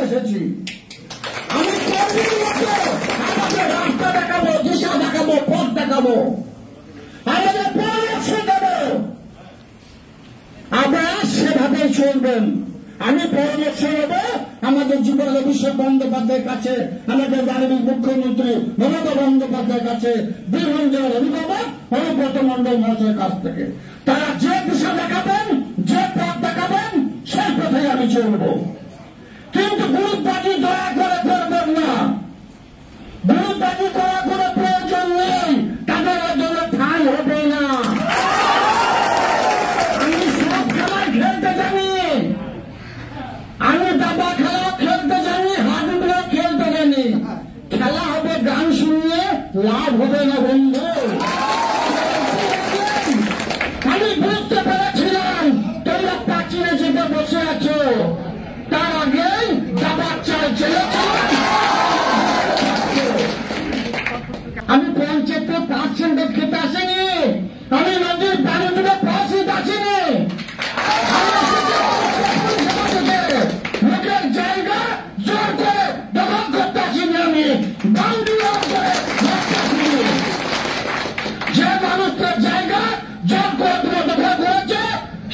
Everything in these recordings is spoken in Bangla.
এসেছি। আমি আমাদের রাস্তা দেখাবো, দিশা দেখাবো, পথ দেখাবো, আমাদের পরামর্শ দেব, আপনারা সেভাবেই চলবেন। আমি পরামর্শ নেব আমাদের যুবক অভিষেক বন্দ্যোপাধ্যায়ের কাছে, আমাদের মাননীয় মুখ্যমন্ত্রী মমতা বন্দ্যোপাধ্যায়ের কাছে, বীরভূম জেলার অভিভাবক অনুব্রত মণ্ডল মহাশয়ের কাছ থেকে। তারা যে দিশা দেখাবেন, যে পথ দেখাবেন, সেই পথে আমি চলব। কিন্তু গ্রুপবাজি দয়া করে করবেন না, গ্রুপবাজি করার কোনো প্রয়োজন নেই, তাদের জন্য ঠাঁই হবে না। আমি সব খেলায় খেলতে জানি, আমি দাবা খেলা খেলতে জানি, হাডুডু খেলতে জানি। খেলা হবে গান শুনিয়ে, লাভ হবে না বন্ধু। আমি বুঝতে পেরেছিলাম তোমরা প্রাচীনে যেতে বসে আছো, তার আগেই দাবার চাল চলেছিলাম। আমি পঞ্চায়েতে পার্সেন্টেজ খেতে আসিনি, আমি নদীর বাড়ি থেকে প্রসিদ্ধ আসিনি। লোকের জায়গা জোর করে দখল করতে আসিনি, আমি বাউন্ডারি করে যে মানুষের জায়গা জোর করে তুমি দখল করেছে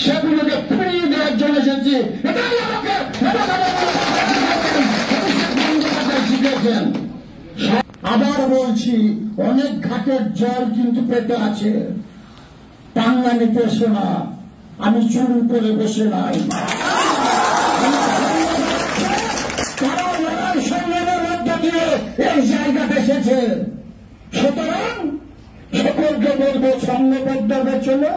সেগুলোকে ফিরিয়ে দেওয়ার জন্য এসেছি। এটাই আমাকে শিখেছেন। আবার বলছি, অনেক ঘাটের জল কিন্তু পেটে আছে, টাঙ্গা নিতে এসো না, আমি চুরি করে বসে নাই। তারা লড়াই সংগ্রামের মধ্যে দিয়ে এই জায়গাটা এসেছে। সুতরাং সকলকে বলবো, সংঘবদ্ধ হয়ে চলো,